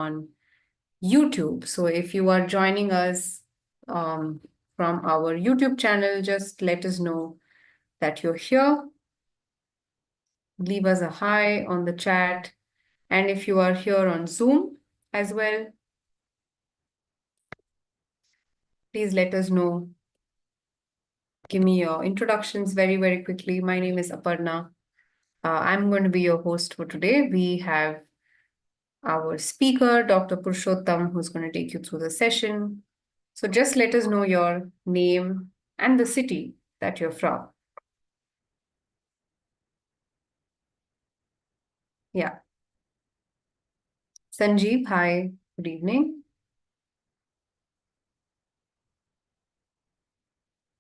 on YouTube. So if you are joining us from our YouTube channel, just let us know that you're here. Leave us a hi on the chat. And if you are here on Zoom as well, please let us know. Give me your introductions very, very quickly. My name is Aparna. I'm going to be your host for today. We have our speaker, Dr. Purshottam, who's going to take you through the session. So just let us know your name and the city that you're from. Yeah. Sanjeev, hi, good evening.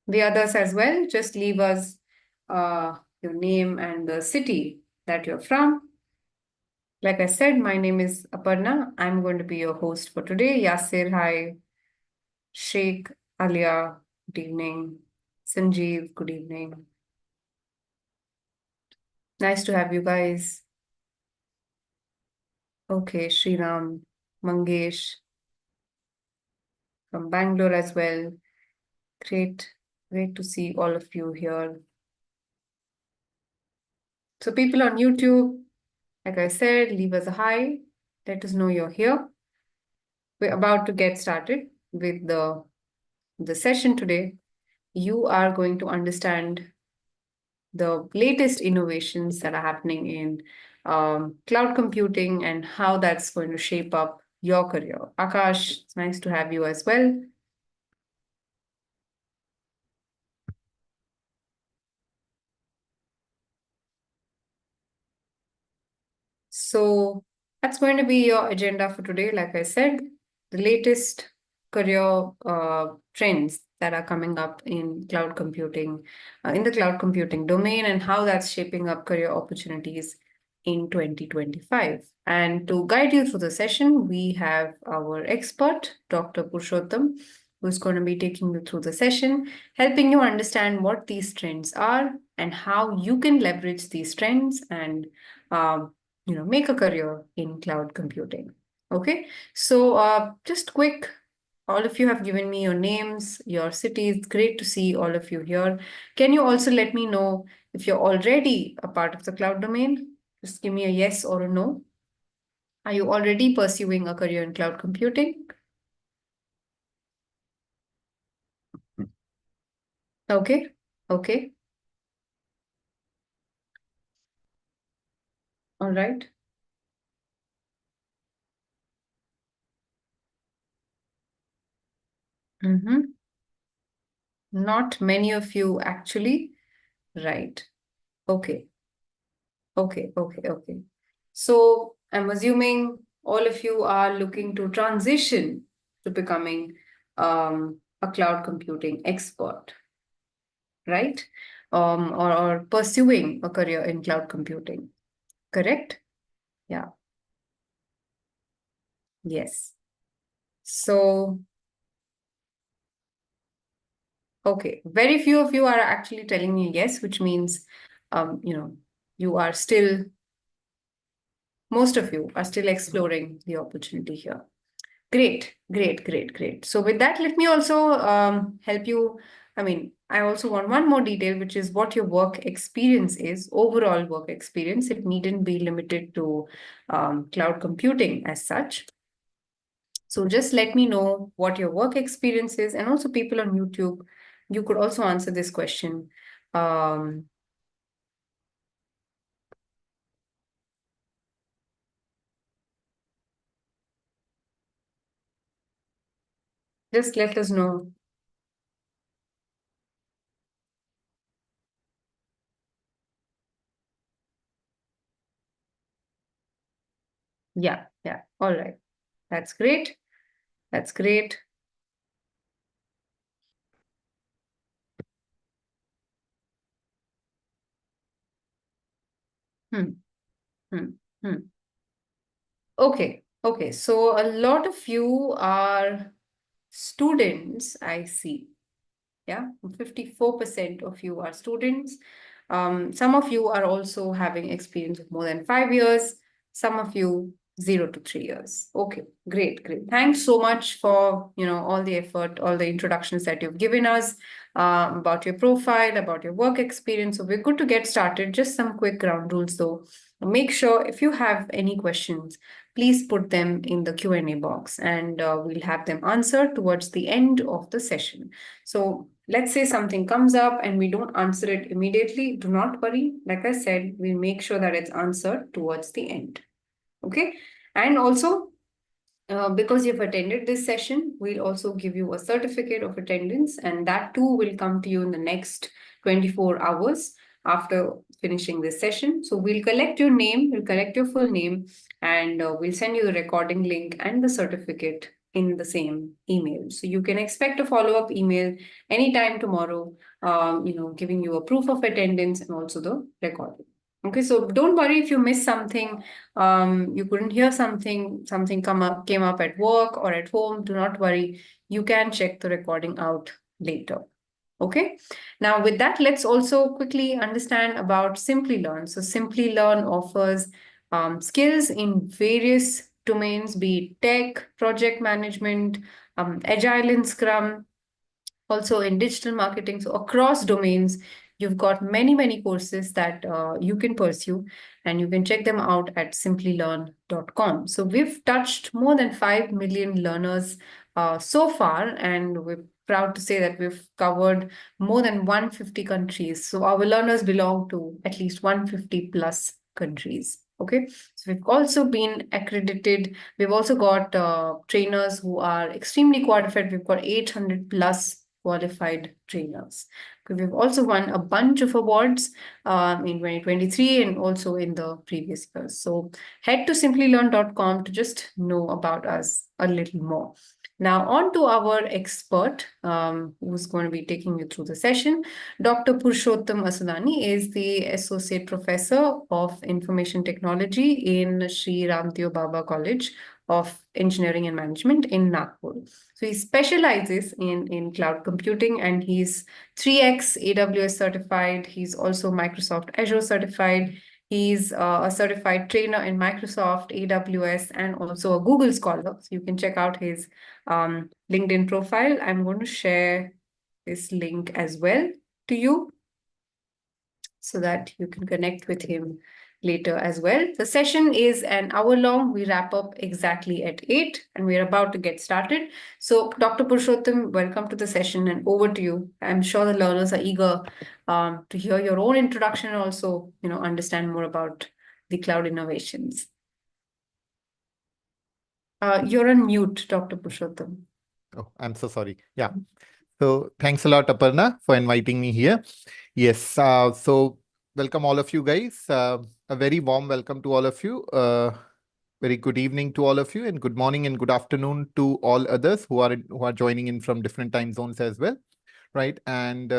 The others as well, just leave us your name and the city that you're from. Like I said, my name is Aparna. I'm going to be your host for today. Yasir, hi. Sheikh, Alia, good evening. Sanjeev, good evening. Nice to have you guys. Okay, Sriram, Mangesh from Bangalore as well. Great to see all of you here. So people on YouTube, like I said, leave us a hi. Let us know you're here. We're about to get started with the session today. You are going to understand the latest innovations that are happening in cloud computing and how that's going to shape up your career. Akash, it's nice to have you as well. So that's going to be your agenda for today. Like I said, the latest career trends that are coming up in cloud computing, in the cloud computing domain, and how that's shaping up career opportunities in 2025. And to guide you through the session, we have our expert, Dr. Purshottam, who's going to be taking you through the session, helping you understand what these trends are and how you can leverage these trends and make a career in cloud computing. Okay, so just quick, all of you have given me your names, your cities. Great to see all of you here. Can you also let me know if you're already a part of the cloud domain? Just give me a yes or a no. Are you already pursuing a career in cloud computing? Okay, okay, all right. Mm-hmm. Not many of you actually. Right. Okay. Okay. So I'm assuming all of you are looking to transition to becoming a cloud computing expert, right? Or pursuing a career in cloud computing, correct? Yeah, yes. So, okay, very few of you are actually telling me yes, which means, you are still, most of you are still exploring the opportunity here. Great. So with that, let me also help you. I mean, I also want one more detail, which is what your work experience is, overall work experience. It needn't be limited to cloud computing as such. So just let me know what your work experience is, and also people on YouTube, you could also answer this question. Um, just let us know. Yeah. All right. That's great. That's great. Hmm. Hmm. Hmm. Okay. So a lot of you are students, I see. Yeah, 54% of you are students. Some of you are also having experience of more than 5 years. Some of you 0 to 3 years. Okay, great, great. Thanks so much for, all the effort, all the introductions that you've given us about your profile, about your work experience. So we're good to get started. Just some quick ground rules though. Make sure if you have any questions, please put them in the Q&A box, and we'll have them answered towards the end of the session. So let's say something comes up and we don't answer it immediately. Do not worry. Like I said, we'll make sure that it's answered towards the end. Okay. And also, because you've attended this session, we'll also give you a certificate of attendance, and that too will come to you in the next 24 hours after finishing this session. So we'll collect your name, we'll collect your full name, and we'll send you the recording link and the certificate in the same email. So you can expect a follow-up email anytime tomorrow, giving you a proof of attendance and also the recording. Okay, so don't worry if you miss something, you couldn't hear something came up at work or at home. Do not worry, you can check the recording out later. Okay, now with that, let's also quickly understand about Simplilearn. So Simplilearn offers skills in various domains, be it tech, project management, agile and scrum, also in digital marketing. So across domains, you've got many courses that you can pursue, and you can check them out at simplilearn.com. So we've touched more than 5 million learners so far, and we're proud to say that we've covered more than 150 countries. So our learners belong to at least 150 plus countries. Okay, so we've also been accredited. We've also got trainers who are extremely qualified. We've got 800 plus qualified trainers. We've also won a bunch of awards in 2023 and also in the previous years. So head to simplilearn.com to just know about us a little more. Now on to our expert who's going to be taking you through the session. Dr. Purshottam Asudani is the Associate Professor of Information Technology in Sri Ramdeo Baba College of Engineering and Management in Nagpur. So he specializes in cloud computing, and he's 3x AWS certified. He's also Microsoft Azure certified. He's a certified trainer in Microsoft, AWS, and also a Google Scholar. So you can check out his LinkedIn profile. I'm going to share this link as well to you so that you can connect with him later as well. The session is an hour long. We wrap up exactly at 8 and we're about to get started. So Dr. Purushottam, welcome to the session and over to you. I'm sure the learners are eager to hear your own introduction and also, understand more about the cloud innovations. You're on mute, Dr. Purushottam. Oh, I'm so sorry. Yeah. So thanks a lot, Aparna, for inviting me here. Yes. So welcome all of you guys. A very warm welcome to all of you. Very good evening to all of you, and good morning and good afternoon to all others who are joining in from different time zones as well, right? And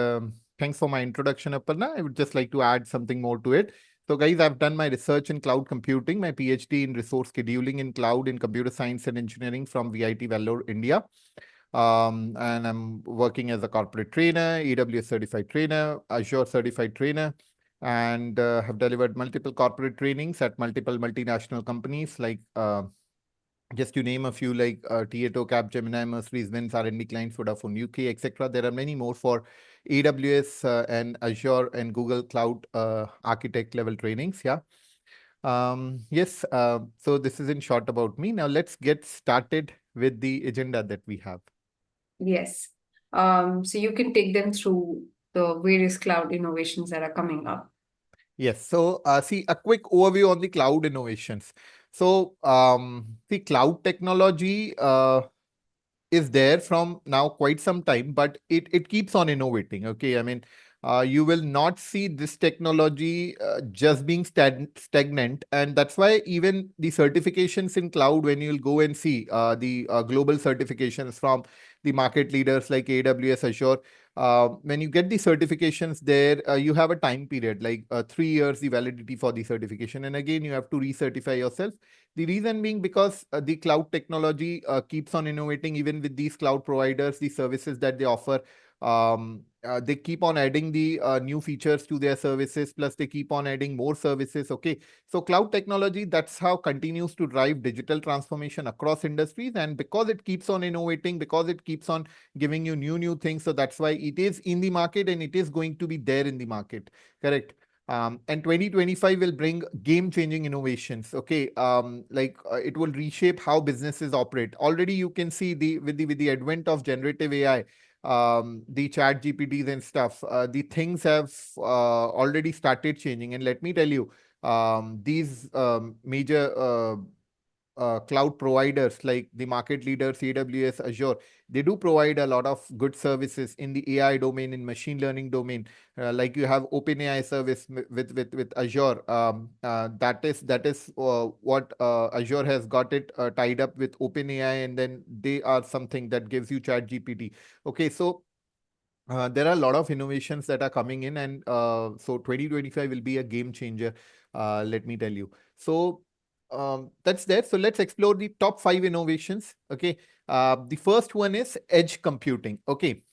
thanks for my introduction, Aparna. I would just like to add something more to it. So guys, I've done my research in cloud computing, my PhD in resource scheduling in cloud in computer science and engineering from VIT Vellore, India. And I'm working as a corporate trainer, AWS certified trainer, Azure certified trainer, and have delivered multiple corporate trainings at multiple multinational companies like just to name a few like Tieto, Capgemini, Mercedes-Benz, R&D clients, Vodafone UK, etc. There are many more for AWS and Azure and Google Cloud architect level trainings. Yeah. Yes. So this is in short about me. Now let's get started with the agenda that we have. Yes. So you can take them through the various cloud innovations that are coming up. Yes. So see a quick overview on the cloud innovations. So the cloud technology is there from now quite some time, but it keeps on innovating. Okay. I mean, you will not see this technology just being stagnant. And that's why even the certifications in cloud, when you'll go and see the global certifications from the market leaders like AWS, Azure, when you get the certifications there, you have a time period, like 3 years, the validity for the certification. And again, you have to recertify yourself. The reason being because the cloud technology keeps on innovating, even with these cloud providers, the services that they offer They keep on adding the new features to their services, plus they keep on adding more services. Okay, so cloud technology, that's how continues to drive digital transformation across industries. And because it keeps on innovating, because it keeps on giving you new things, so that's why it is in the market and it is going to be there in the market. Correct. And 2025 will bring game-changing innovations. Okay, it will reshape how businesses operate. Already, you can see with the advent of generative AI, the chat GPTs and stuff, the things have already started changing. And let me tell you, these major cloud providers like the market leaders, AWS, Azure, they do provide a lot of good services in the AI domain, in machine learning domain. Like you have OpenAI service with Azure. That is what Azure has got it tied up with OpenAI, and then they are something that gives you Chat GPT. Okay, so there are a lot of innovations that are coming in, and so 2025 will be a game changer, let me tell you. So that's there. So let's explore the top 5 innovations. Okay, the first one is edge computing. Okay,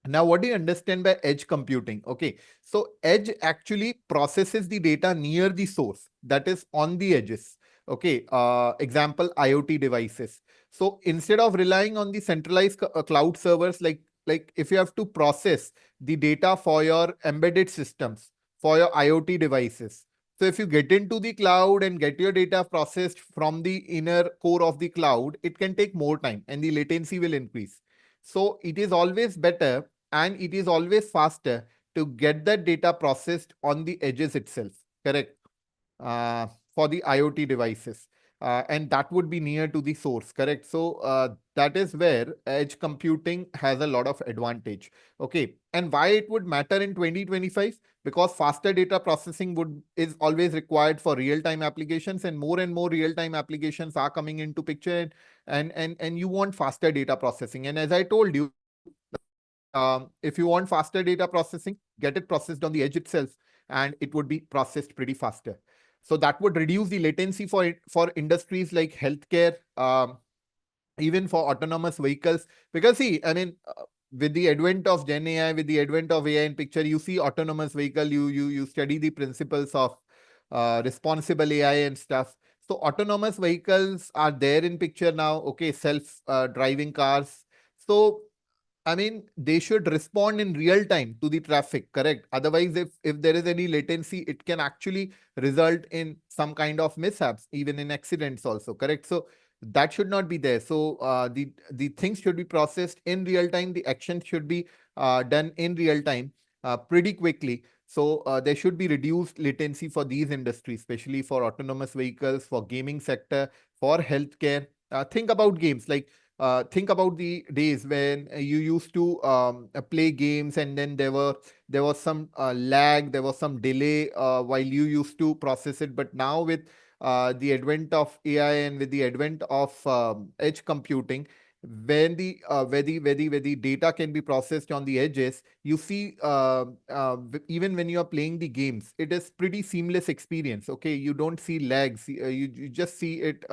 now, what do you understand by edge computing? Okay, so edge actually processes the data near the source, that is on the edges. Okay, example, IoT devices. So instead of relying on the centralized cloud servers, like if you have to process the data for your embedded systems, for your IoT devices. So if you get into the cloud and get your data processed from the inner core of the cloud, it can take more time and the latency will increase. So it is always better and it is always faster to get that data processed on the edges itself. Correct. uh, for the IoT devices. And that would be near to the source, correct? So that is where edge computing has a lot of advantage. Okay, and why it would matter in 2025? Because faster data processing is always required for real-time applications, and more real-time applications are coming into picture, and you want faster data processing. And as I told you, if you want faster data processing, get it processed on the edge itself, and it would be processed pretty faster. So that would reduce the latency for industries like healthcare, even for autonomous vehicles. Because see, I mean, with the advent of Gen AI, with the advent of AI in picture, you see autonomous vehicle, you study the principles of responsible AI and stuff. So autonomous vehicles are there in picture now. Okay, self driving cars. So I mean, they should respond in real time to the traffic, correct? Otherwise, if there is any latency, it can actually result in some kind of mishaps, even in accidents also, correct? So that should not be there. So the things should be processed in real time. The action should be done in real time, pretty quickly. So there should be reduced latency for these industries, especially for autonomous vehicles, for gaming sector, for healthcare. Think about games like think about the days when you used to play games, and then there was some lag, there was some delay while you used to process it. But now with the advent of AI and with the advent of edge computing, when where the data can be processed on the edges, you see even when you are playing the games, it is pretty seamless experience. Okay, you don't see lags, you just see it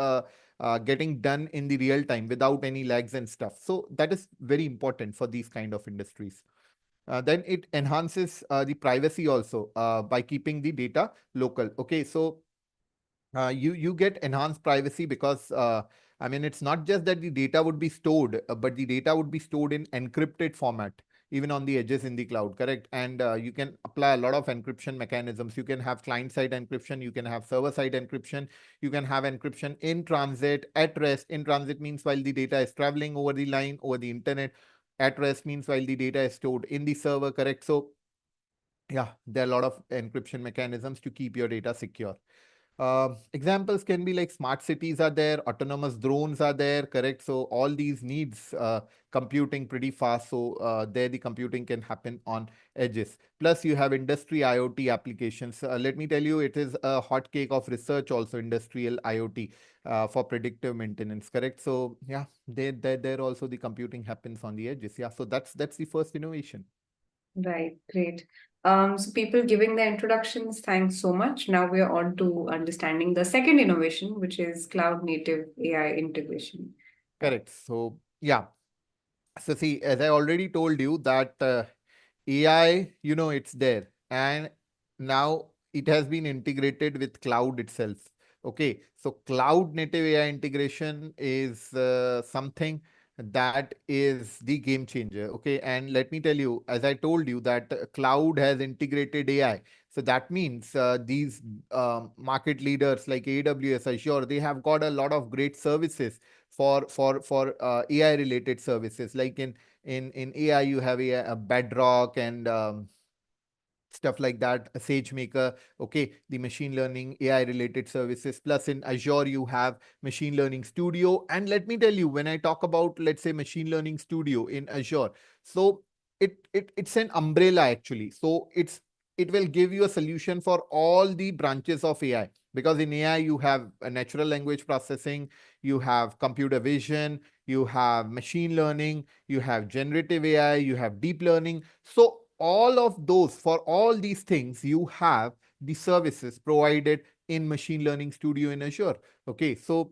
getting done in the real time without any lags and stuff. So that is very important for these kind of industries. Then it enhances the privacy also by keeping the data local. Okay, so you get enhanced privacy because I mean, it's not just that the data would be stored, but the data would be stored in encrypted format, even on the edges in the cloud, correct? And you can apply a lot of encryption mechanisms. You can have client-side encryption, you can have server-side encryption, you can have encryption in transit, at rest. In transit means while the data is traveling over the line, over the internet. At rest means while the data is stored in the server, correct? So yeah, there are a lot of encryption mechanisms to keep your data secure. Examples can be like smart cities are there, autonomous drones are there, correct? So all these needs computing pretty fast. So there the computing can happen on edges. Plus you have industry IoT applications. Let me tell you, it is a hot cake of research also, industrial IoT for predictive maintenance, correct? So yeah, there also the computing happens on the edges. Yeah, so that's the first innovation. Right, great. So people giving the introductions, thanks so much. Now we are on to understanding the second innovation, which is cloud native AI integration. Correct. So yeah. So see, as I already told you that AI, it's there. And now it has been integrated with cloud itself. Okay. So cloud native AI integration is something that is the game changer. Okay. And let me tell you, as I told you that cloud has integrated AI. So that means these market leaders like AWS, Azure, they have got a lot of great services for AI related services. Like in AI, you have a Bedrock and stuff like that, a SageMaker, okay, the machine learning AI related services. Plus in Azure, you have machine learning studio. And let me tell you, when I talk about, let's say, machine learning studio in Azure, so it's an umbrella actually. So it will give you a solution for all the branches of AI. Because in AI, you have a natural language processing, you have computer vision, you have machine learning, you have generative AI, you have deep learning. So all of those, for all these things, you have the services provided in Machine Learning Studio in Azure. Okay, so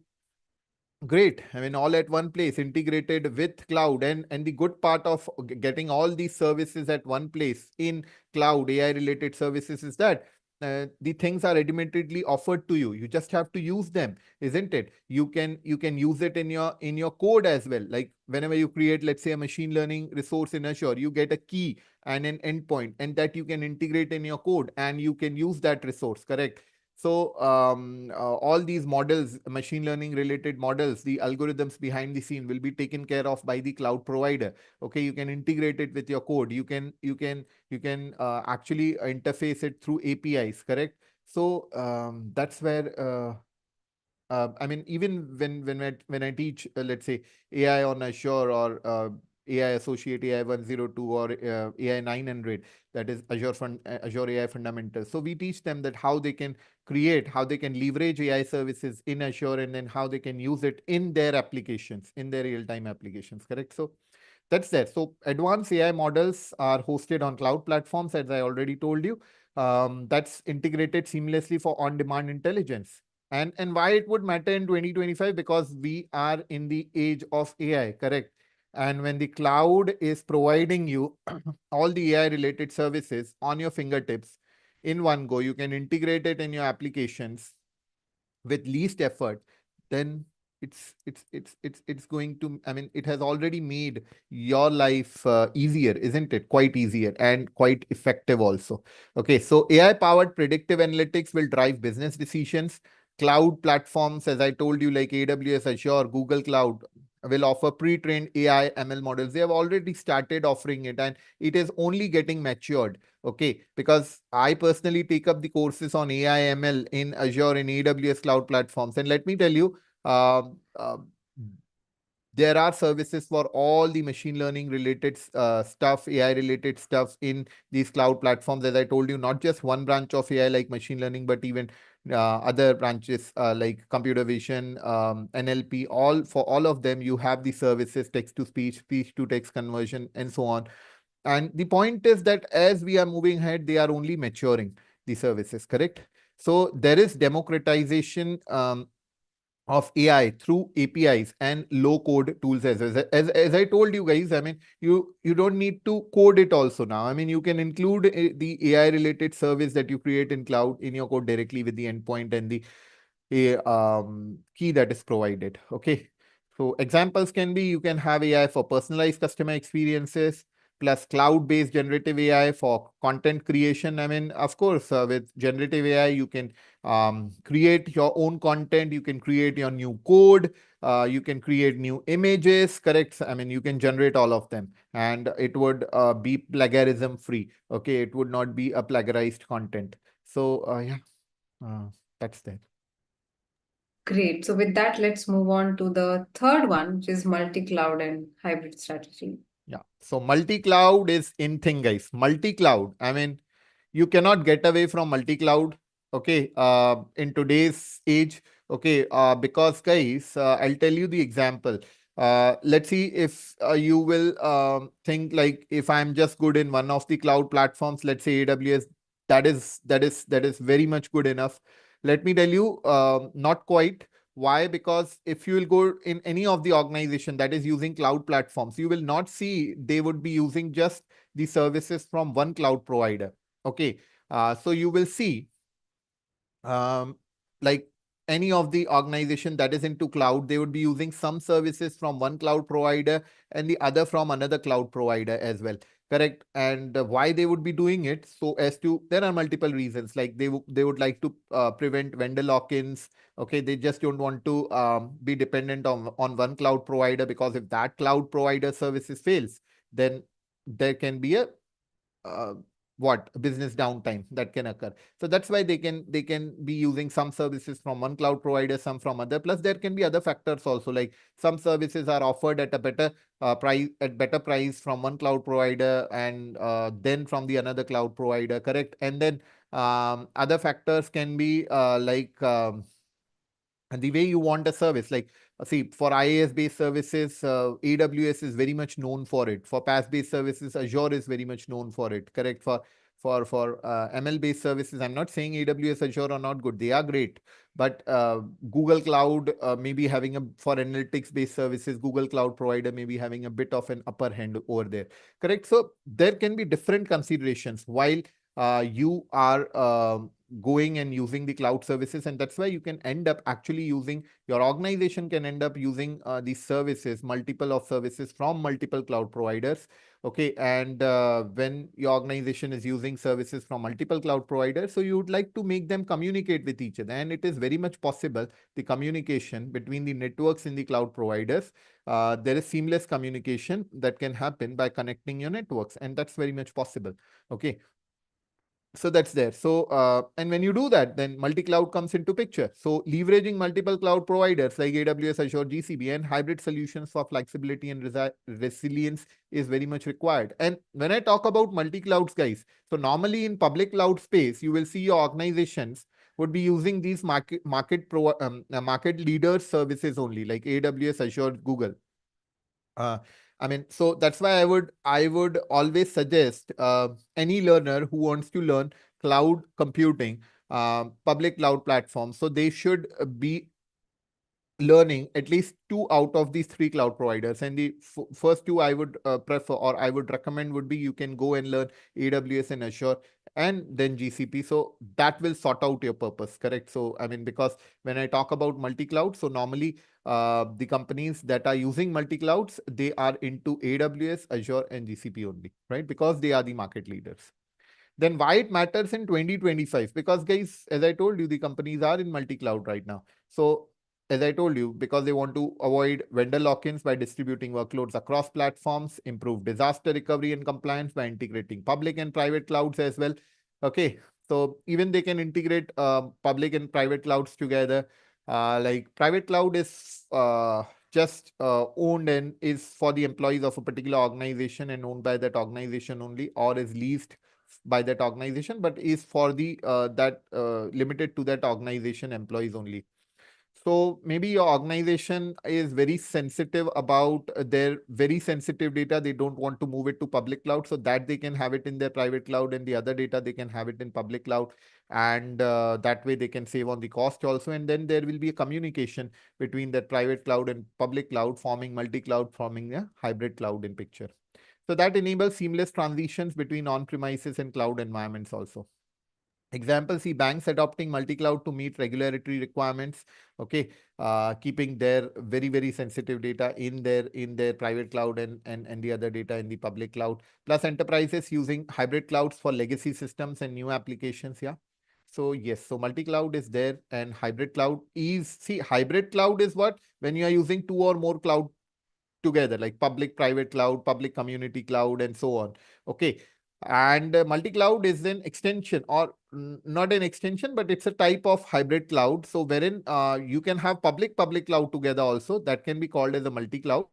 great. I mean, all at one place, integrated with cloud. And the good part of getting all these services at one place in cloud, AI related services, is that the things are admittedly offered to you. You just have to use them, isn't it? You can use it in your code as well. Like whenever you create, let's say, a machine learning resource in Azure, you get a key and an endpoint, and that you can integrate in your code, and you can use that resource, correct? So all these models, machine learning related models, the algorithms behind the scene will be taken care of by the cloud provider. Okay, you can integrate it with your code. You can actually interface it through APIs, correct? So that's where I mean, even when I teach, let's say, AI on Azure or AI Associate AI 102 or AI 900, that is Azure AI Fundamentals. So we teach them that how they can create, how they can leverage AI services in Azure, and then how they can use it in their applications, in their real-time applications, correct? So that's there. So advanced AI models are hosted on cloud platforms, as I already told you. That's integrated seamlessly for on-demand intelligence. And why it would matter in 2025? Because we are in the age of AI, correct? And when the cloud is providing you all the AI related services on your fingertips in one go, you can integrate it in your applications with least effort, then it's going to, I mean, it has already made your life easier, isn't it? Quite easier and quite effective also. Okay, so AI powered predictive analytics will drive business decisions. Cloud platforms, as I told you, like AWS, Azure, Google Cloud, will offer pre-trained AI ML models. They have already started offering it, and it is only getting matured. Okay, because I personally take up the courses on AI ML in Azure and AWS cloud platforms. And let me tell you, um, uh, there are services for all the machine learning related stuff, AI related stuff in these cloud platforms. As I told you, not just one branch of AI like machine learning, but even other branches like computer vision, NLP. All for all of them, you have the services, text to speech, speech to text conversion, and so on. And the point is that as we are moving ahead, they are only maturing the services, correct? So there is democratization of AI through APIs and low code tools as I told you guys. I mean, you don't need to code it also now. I mean, you can include the AI related service that you create in cloud in your code directly with the endpoint and the key that is provided. Okay. So examples can be, you can have AI for personalized customer experiences, plus cloud-based generative AI for content creation. I mean, of course, with generative AI, you can create your own content, you can create your new code, you can create new images, correct? I mean, you can generate all of them, and it would be plagiarism free. Okay, it would not be a plagiarized content. So yeah, that's that. Great. So with that, let's move on to the third one, which is multi-cloud and hybrid strategy. Yeah. So multi-cloud is in thing, guys. Multi-cloud. I mean, you cannot get away from multi-cloud. Okay. In today's age. Okay. Because guys, I'll tell you the example. Let's see if you will think like, if I'm just good in one of the cloud platforms, let's say AWS, that is very much good enough. Let me tell you, not quite. Why? Because if you will go in any of the organization that is using cloud platforms, you will not see they would be using just the services from one cloud provider. Okay. So you will see like any of the organization that is into cloud, they would be using some services from one cloud provider and the other from another cloud provider as well. Correct. And why they would be doing it? So as to, there are multiple reasons, like they would like to prevent vendor lock-ins. Okay. They just don't want to be dependent on one cloud provider, because if that cloud provider services fails, then there can be a uh, what business downtime that can occur. So that's why they can be using some services from one cloud provider, some from other. Plus there can be other factors also, like some services are offered at a better better price from one cloud provider, and then from the another cloud provider. Correct. And then other factors can be and the way you want a service, like see, for IaaS based services, AWS is very much known for it. For PaaS based services, Azure is very much known for it. Correct. For ML based services, I'm not saying AWS, Azure are not good, they are great. But Google Cloud may be having a, for analytics based services, Google Cloud provider may be having a bit of an upper hand over there. Correct. So there can be different considerations while you are going and using the cloud services. And that's why you can end up actually using, your organization can end up using these services, multiple of services from multiple cloud providers. Okay. And when your organization is using services from multiple cloud providers, so you would like to make them communicate with each other. And it is very much possible, the communication between the networks in the cloud providers, there is seamless communication that can happen by connecting your networks. And that's very much possible. Okay. So that's there. So and when you do that, then multi-cloud comes into picture. So leveraging multiple cloud providers like AWS, Azure, GCP, and hybrid solutions for flexibility and resilience is very much required. And when I talk about multi-clouds, guys, so normally in public cloud space, you will see your organizations would be using these market leaders services only, like AWS, Azure, Google. uh, I mean, so that's why I would always suggest any learner who wants to learn cloud computing, public cloud platforms, so they should be learning at least two out of these three cloud providers. And the first two I would prefer, or I would recommend, would be you can go and learn AWS and Azure, and then GCP. So that will sort out your purpose. Correct. So I mean, because when I talk about multi-cloud, so normally the companies that are using multi-clouds, they are into AWS, Azure, and GCP only, right? Because they are the market leaders. Then why it matters in 2025? Because guys, as I told you, the companies are in multi-cloud right now. So as I told you, because they want to avoid vendor lock-ins by distributing workloads across platforms, improve disaster recovery and compliance by integrating public and private clouds as well. Okay. So even they can integrate public and private clouds together. Like private cloud is just owned and is for the employees of a particular organization and owned by that organization only, or is leased by that organization, but is for the that limited to that organization employees only. So maybe your organization is very sensitive about their very sensitive data. They don't want to move it to public cloud, so that they can have it in their private cloud, and the other data they can have it in public cloud. And that way they can save on the cost also. And then there will be a communication between that private cloud and public cloud, forming multi-cloud, forming a hybrid cloud in picture. So that enables seamless transitions between on-premises and cloud environments also. Example, see banks adopting multi-cloud to meet regulatory requirements. Okay, keeping their very sensitive data in their private cloud, and the other data in the public cloud. Plus enterprises using hybrid clouds for legacy systems and new applications. Yeah. So yes, so multi-cloud is there, and hybrid cloud is, see, hybrid cloud is what, when you are using two or more cloud together, like public private cloud, public community cloud, and so on. Okay. And multi-cloud is an extension, or not an extension, but it's a type of hybrid cloud. So wherein you can have public cloud together also, that can be called as a multi-cloud.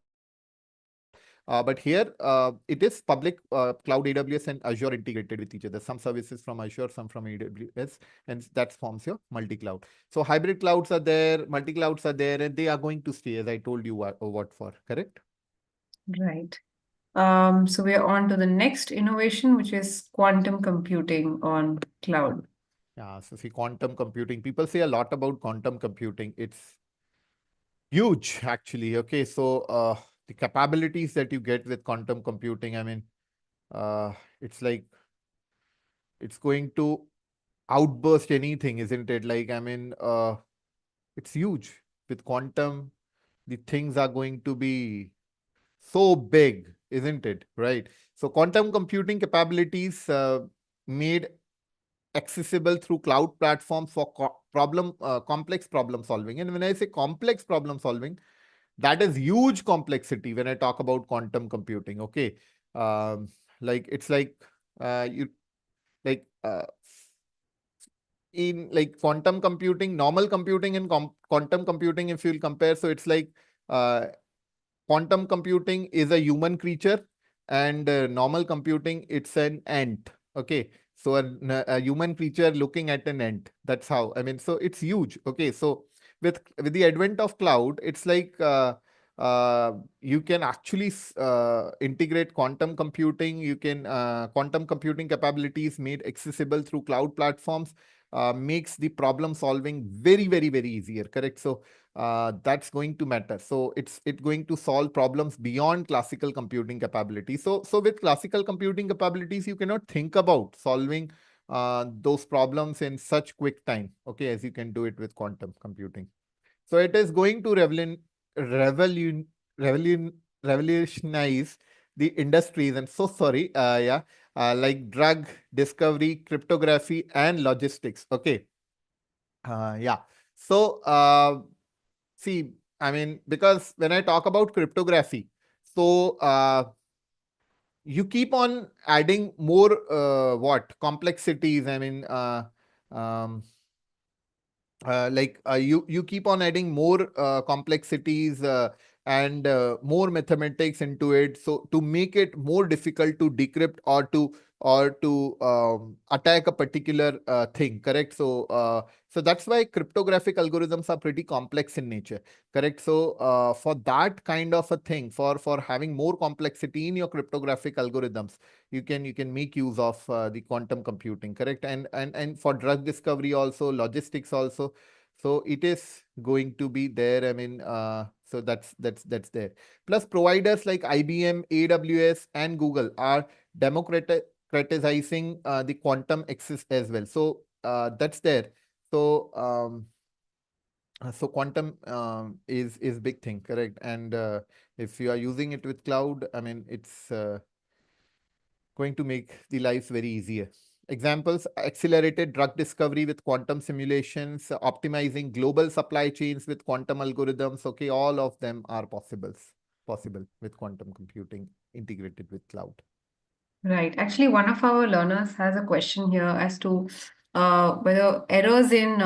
But here it is public cloud, AWS and Azure integrated with each other. Some services from Azure, some from AWS, and that forms your multi-cloud. So hybrid clouds are there, multi-clouds are there, and they are going to stay, as I told you what for. Correct? Right. So we are on to the next innovation, which is quantum computing on cloud. Yeah, so see, quantum computing. People say a lot about quantum computing. Huge, actually. Okay, so the capabilities that you get with quantum computing, I mean, uh, it's like it's going to outburst anything, isn't it? Like, I mean, it's huge. With quantum, the things are going to be so big, isn't it? Right. So quantum computing capabilities made accessible through cloud platforms for complex problem solving. And when I say complex problem solving, that is huge complexity when I talk about quantum computing. Okay. Um, like it's like you like in like quantum computing, normal computing and quantum computing, if you'll compare, so it's like uh, quantum computing is a human creature, and normal computing, it's an ant. Okay. So a human creature looking at an ant. That's how, I mean, so it's huge. Okay. So with the advent of cloud, it's like uh, you can actually integrate quantum computing. You can quantum computing capabilities made accessible through cloud platforms makes the problem solving very, very, very easier. Correct. So that's going to matter. So it's going to solve problems beyond classical computing capability. So with classical computing capabilities, you cannot think about solving those problems in such quick time. Okay, as you can do it with quantum computing. So it is going to revolution, revolution, revolutionize the industries. And so sorry, like drug discovery, cryptography, and logistics. Okay, yeah. So see, I mean, because when I talk about cryptography, so you keep on adding more what complexities. I mean, um, you keep on adding more complexities and more mathematics into it, so to make it more difficult to decrypt or to attack a particular thing. Correct. So that's why cryptographic algorithms are pretty complex in nature. Correct. So for that kind of a thing, for having more complexity in your cryptographic algorithms, you can make use of the quantum computing. Correct. And for drug discovery also, logistics also, so it is going to be there. I mean, so that's there. Plus, providers like IBM, AWS, and Google are democratizing the quantum access as well. So that's there. So so quantum is big thing, correct? And if you are using it with cloud, I mean, it's going to make the life very easier. Examples: accelerated drug discovery with quantum simulations, optimizing global supply chains with quantum algorithms. Okay, all of them are possible with quantum computing integrated with cloud. Right. Actually, one of our learners has a question here as to whether errors in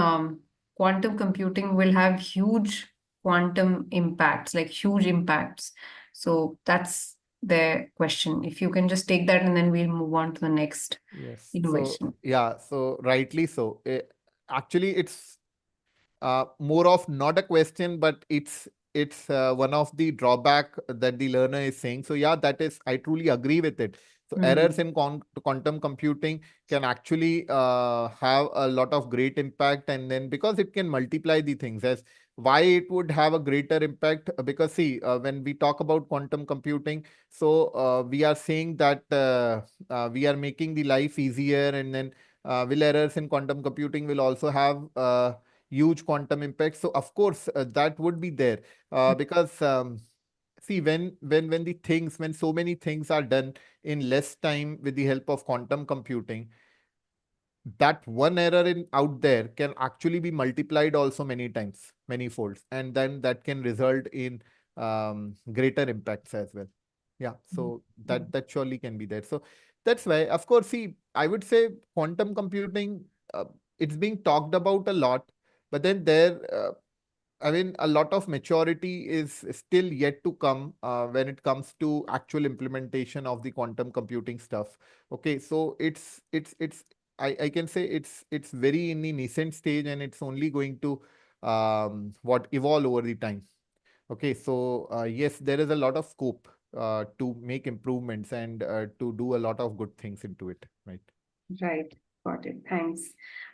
quantum computing will have huge quantum impacts, like huge impacts. So that's their question. If you can just take that and then we'll move on to the next Yes. So innovation. yeah, so rightly so. Actually, it's more of not a question, but it's one of the drawback that the learner is saying. So yeah, that is, I truly agree with it. So errors Hmm. in quantum computing can actually have a lot of great impact, and then because it can multiply the things. As why it would have a greater impact? Because see, when we talk about quantum computing, so we are saying that we are making the life easier, and then will errors in quantum computing will also have huge quantum impact. So of course that would be there because see, when the things, when so many things are done in less time with the help of quantum computing, that one error in out there can actually be multiplied also many times, many folds, and then that can result in greater impacts as well. Yeah, so that surely can be there. So that's why, of course, see, I would say quantum computing, it's being talked about a lot, but then there I mean, a lot of maturity is still yet to come when it comes to actual implementation of the quantum computing stuff. Okay, so it's I can say it's very in the nascent stage, and it's only going to what evolve over the time. Okay, so yes, there is a lot of scope to make improvements and to do a lot of good things into it, right? Right. Got it. Thanks.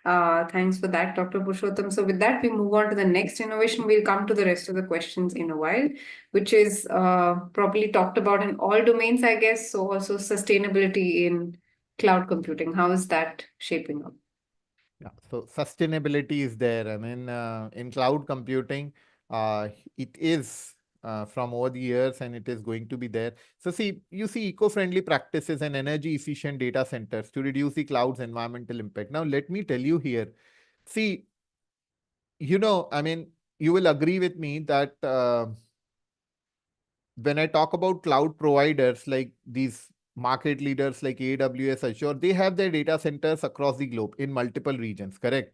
Thanks for that, Dr. Purushottam. So with that, we move on to the next innovation. We'll come to the rest of the questions in a while, which is probably talked about in all domains, I guess. So also sustainability in cloud computing. How is that shaping up? Yeah, so sustainability is there. I mean, in cloud computing, it is from over the years and it is going to be there. So see, you see eco-friendly practices and energy efficient data centers to reduce the cloud's environmental impact. Now, let me tell you here, see, I mean, you will agree with me that when I talk about cloud providers like these market leaders like AWS, Azure, they have their data centers across the globe in multiple regions, correct?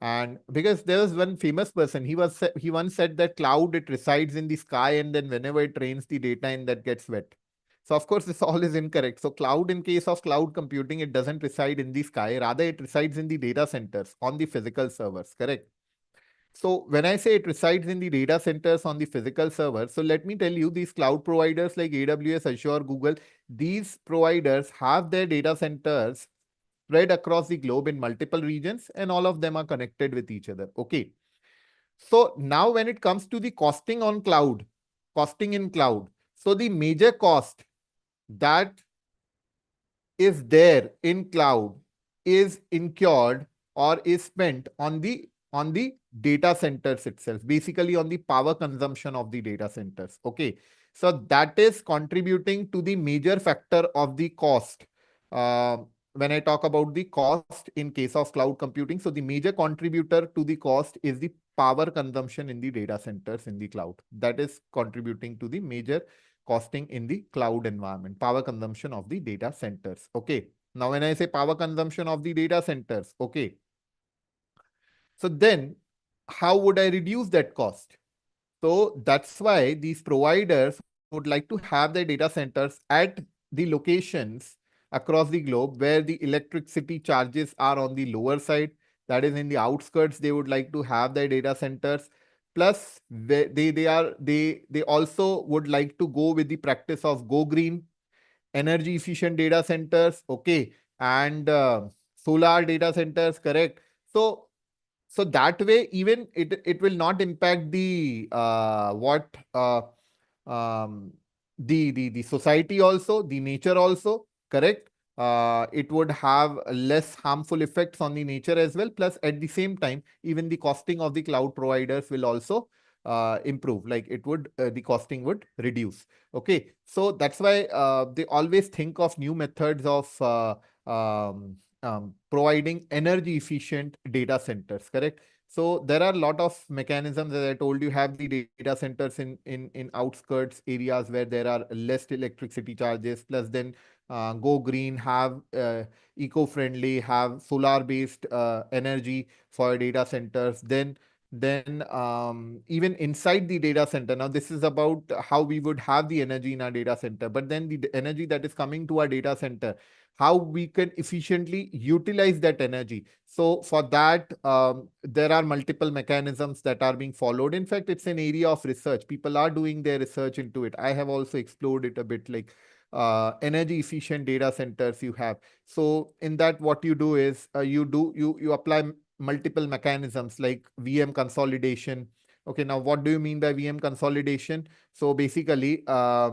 And because there was one famous person, he once said that cloud it resides in the sky, and then whenever it rains, the data in that gets wet. So of course, this all is incorrect. So cloud, in case of cloud computing, it doesn't reside in the sky. Rather, it resides in the data centers on the physical servers, correct? So when I say it resides in the data centers on the physical server, so let me tell you, these cloud providers like AWS, Azure, Google, these providers have their data centers spread across the globe in multiple regions, and all of them are connected with each other. Okay. So now when it comes to the costing on cloud, costing in cloud, so the major cost that is there in cloud is incurred or is spent on the data centers itself, basically on the power consumption of the data centers. Okay, so that is contributing to the major factor of the cost. uh, when I talk about the cost in case of cloud computing, so the major contributor to the cost is the power consumption in the data centers in the cloud. That is contributing to the major costing in the cloud environment, power consumption of the data centers. Okay. Now, when I say power consumption of the data centers, okay. So then how would I reduce that cost? So that's why these providers would like to have their data centers at the locations across the globe where the electricity charges are on the lower side. That is in the outskirts, they would like to have their data centers. Plus, they also would like to go with the practice of go green, energy efficient data centers, okay, and solar data centers, correct? So that way, even it will not impact the what um, the society also, the nature also, correct? It would have less harmful effects on the nature as well. Plus, at the same time, even the costing of the cloud providers will also improve. Like the costing would reduce. Okay, so that's why they always think of new methods of providing energy efficient data centers, correct? So there are a lot of mechanisms, as I told you, have the data centers in outskirts areas where there are less electricity charges. Plus, then go green, have eco-friendly, have solar-based energy for data centers. Then even inside the data center. Now, this is about how we would have the energy in our data center. But then the energy that is coming to our data center, how we can efficiently utilize that energy. So for that, there are multiple mechanisms that are being followed. In fact, it's an area of research. People are doing their research into it. I have also explored it a bit, like energy efficient data centers you have. So in that, what you do is you apply multiple mechanisms like VM consolidation. Okay, now what do you mean by VM consolidation? So basically, uh,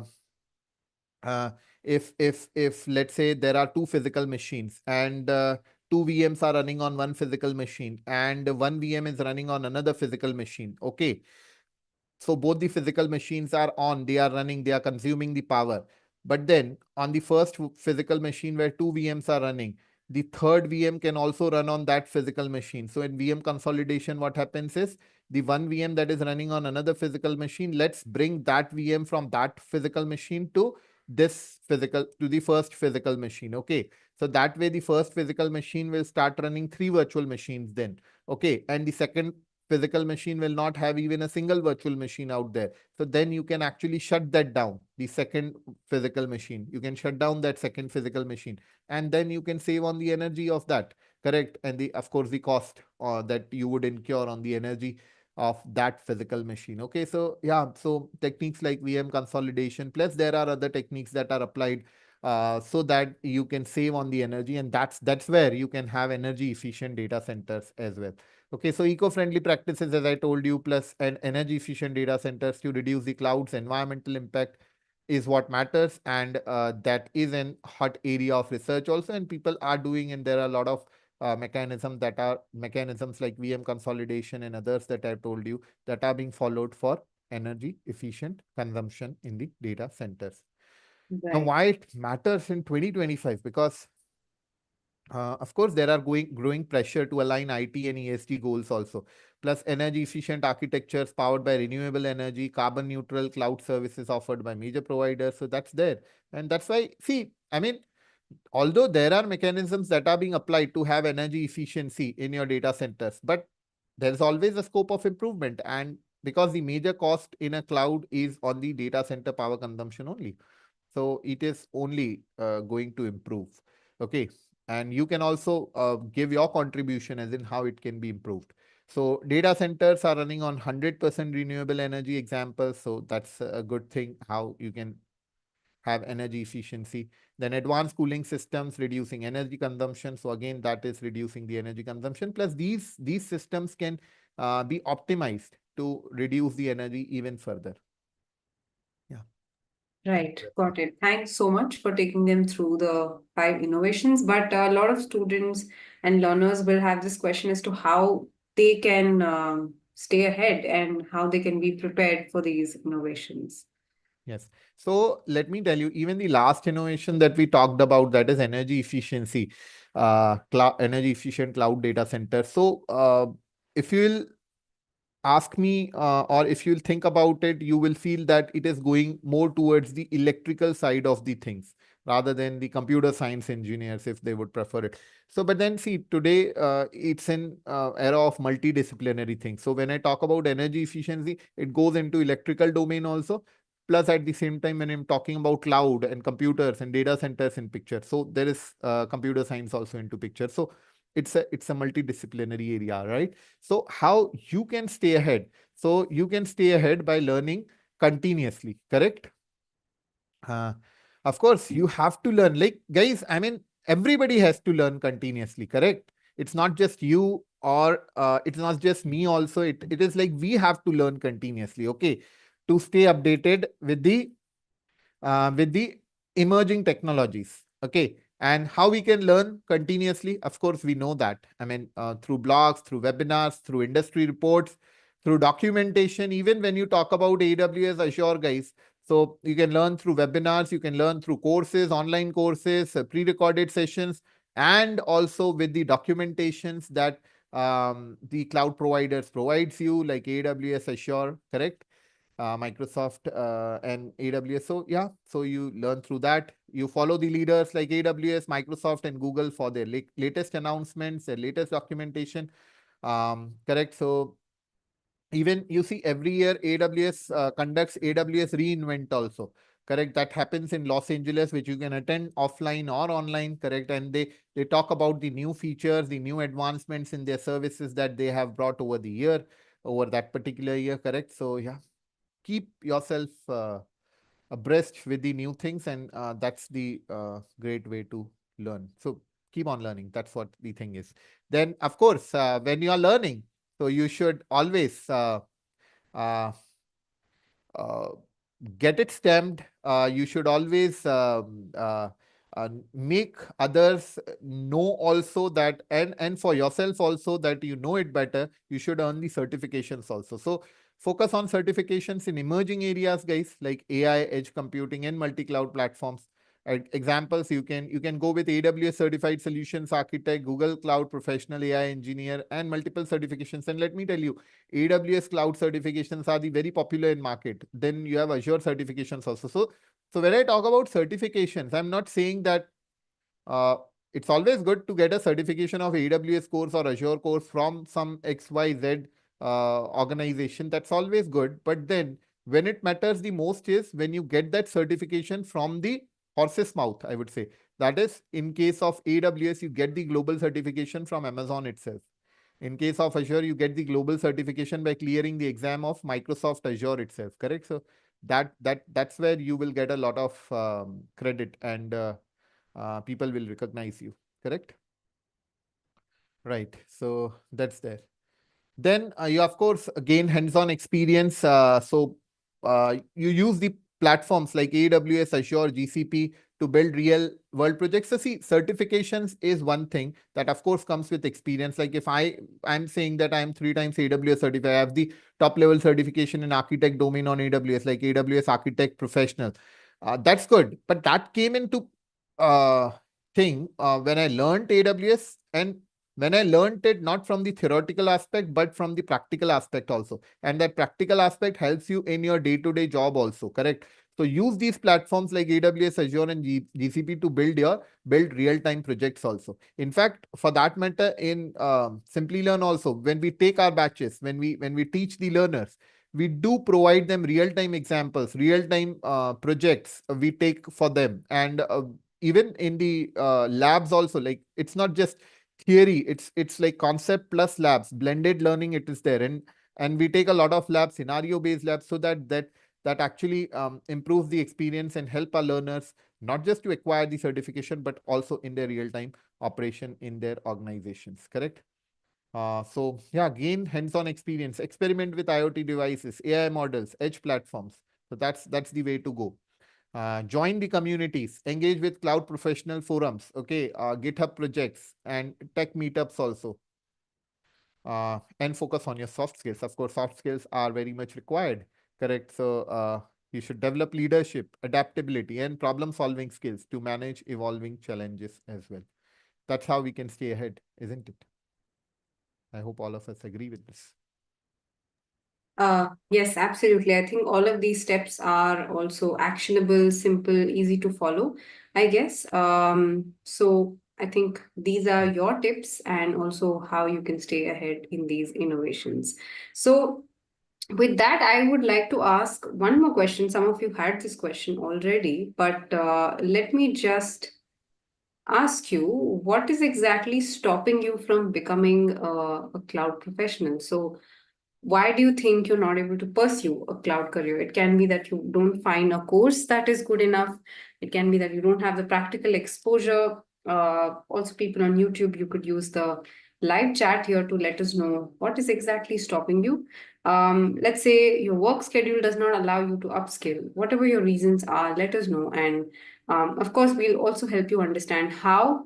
if let's say there are two physical machines and two VMs are running on one physical machine and one VM is running on another physical machine. Okay, so both the physical machines are on, they are running, they are consuming the power. But then on the first physical machine where two VMs are running, the third VM can also run on that physical machine. So in VM consolidation, what happens is the one VM that is running on another physical machine, let's bring that VM from that physical machine to the first physical machine. Okay. So that way the first physical machine will start running three virtual machines then. Okay. And the second physical machine will not have even a single virtual machine out there. So then you can actually shut that down, the second physical machine. You can shut down that second physical machine, and then you can save on the energy of that, correct? And of course, the cost that you would incur on the energy of that physical machine. Okay, so yeah, so techniques like VM consolidation, plus there are other techniques that are applied so that you can save on the energy, and that's where you can have energy efficient data centers as well. Okay, so eco-friendly practices, as I told you, plus an energy efficient data centers to reduce the cloud's environmental impact is what matters, and that is an hot area of research also, and people are doing, and there are a lot of mechanisms like VM consolidation and others that I told you that are being followed for energy efficient consumption in the data centers. Now, Right. why it matters in 2025? Because of course, there are growing pressure to align IT and ESG goals also. Plus, energy efficient architectures powered by renewable energy, carbon neutral cloud services offered by major providers. So that's there. And that's why, see, I mean, although there are mechanisms that are being applied to have energy efficiency in your data centers, but there's always a scope of improvement. And because the major cost in a cloud is on the data center power consumption only. So it is only going to improve. Okay. And you can also give your contribution as in how it can be improved. So data centers are running on 100% renewable energy examples. So that's a good thing, how you can have energy efficiency. Then advanced cooling systems, reducing energy consumption. So again, that is reducing the energy consumption. Plus these systems can be optimized to reduce the energy even further. Yeah. Right, got it. Thanks so much for taking them through the 5 innovations. But a lot of students and learners will have this question as to how they can stay ahead and how they can be prepared for these innovations. Yes. So let me tell you, even the last innovation that we talked about, that is energy efficiency, energy efficient cloud data center. So if you will ask me, or if you'll think about it, you will feel that it is going more towards the electrical side of the things rather than the computer science engineers, if they would prefer it. So, but then see, today it's an era of multidisciplinary things. So when I talk about energy efficiency, it goes into electrical domain also. Plus, at the same time, when I'm talking about cloud and computers and data centers in picture, so there is computer science also into picture. So it's a multidisciplinary area, right? So how you can stay ahead? So you can stay ahead by learning continuously, correct? Uh, of course, you have to learn. Like, guys, I mean, everybody has to learn continuously, correct? It's not just you, or it's not just me also. It is like we have to learn continuously, okay? To stay updated with the emerging technologies. Okay. And how we can learn continuously? Of course, we know that. I mean, through blogs, through webinars, through industry reports, through documentation, even when you talk about AWS Azure, guys. So you can learn through webinars, you can learn through courses, online courses, pre-recorded sessions, and also with the documentations that the cloud providers provides you, like AWS Azure, correct? Microsoft and AWS. So yeah, so you learn through that. You follow the leaders like AWS, Microsoft, and Google for their latest announcements, their latest documentation. Correct. So even you see every year AWS conducts AWS reInvent also. Correct. That happens in Los Angeles, which you can attend offline or online. Correct. And they talk about the new features, the new advancements in their services that they have brought over the year, over that particular year. Correct. So yeah, keep yourself abreast with the new things, and that's the great way to learn. So keep on learning. That's what the thing is. Then, of course, when you are learning, so you should always uh, uh, get it stamped. You should always make others know also that, and for yourself also, that you know it better. You should earn the certifications also. So focus on certifications in emerging areas, guys, like AI, edge computing, and multi-cloud platforms. Examples, you can go with AWS Certified Solutions Architect, Google Cloud Professional AI Engineer, and multiple certifications. And let me tell you, AWS cloud certifications are the very popular in market. Then you have Azure certifications also. So when I talk about certifications, I'm not saying that uh, it's always good to get a certification of AWS course or Azure course from some XYZ organization. That's always good. But then when it matters the most is when you get that certification from the horse's mouth, I would say. That is, in case of AWS, you get the global certification from Amazon itself. In case of Azure, you get the global certification by clearing the exam of Microsoft Azure itself, correct? So That's where you will get a lot of credit, and people will recognize you. Correct? Right. So that's there. Then you, of course, gain hands-on experience. You use the platforms like AWS, Azure, GCP to build real-world projects. So see, certifications is one thing that, of course, comes with experience. Like if I'm saying that I'm 3 times AWS certified, I have the top-level certification in architect domain on AWS, like AWS Architect Professional. That's good, but that came into uh, thing when I learned AWS, and when I learned it not from the theoretical aspect, but from the practical aspect also. And that practical aspect helps you in your day-to-day job also, correct? So use these platforms like AWS, Azure, and GCP to build real-time projects also. In fact, for that matter, in Simplilearn also, when we take our batches, when we teach the learners, we do provide them real-time examples, real-time projects we take for them. And even in the labs also, like it's not just theory, it's like concept plus labs, blended learning, it is there. And we take a lot of labs, scenario based labs, so that actually improves the experience and help our learners not just to acquire the certification, but also in their real time operation in their organizations. Correct? So yeah, gain hands-on experience, experiment with IoT devices, AI models, edge platforms. So that's the way to go. Join the communities, engage with cloud professional forums, okay, GitHub projects and tech meetups also, and focus on your soft skills. Of course, soft skills are very much required, correct? So you should develop leadership, adaptability, and problem-solving skills to manage evolving challenges as well. That's how we can stay ahead, isn't it? I hope all of us agree with this. Yes, absolutely. I think all of these steps are also actionable, simple, easy to follow, I guess. So I think these are your tips and also how you can stay ahead in these innovations. So with that, I would like to ask one more question. Some of you had this question already, but let me just ask you, what is exactly stopping you from becoming a cloud professional? So why do you think you're not able to pursue a cloud career? It can be that you don't find a course that is good enough. It can be that you don't have the practical exposure. Also, people on YouTube, you could use the live chat here to let us know what is exactly stopping you. Let's say your work schedule does not allow you to upskill. Whatever your reasons are, let us know. And of course, we'll also help you understand how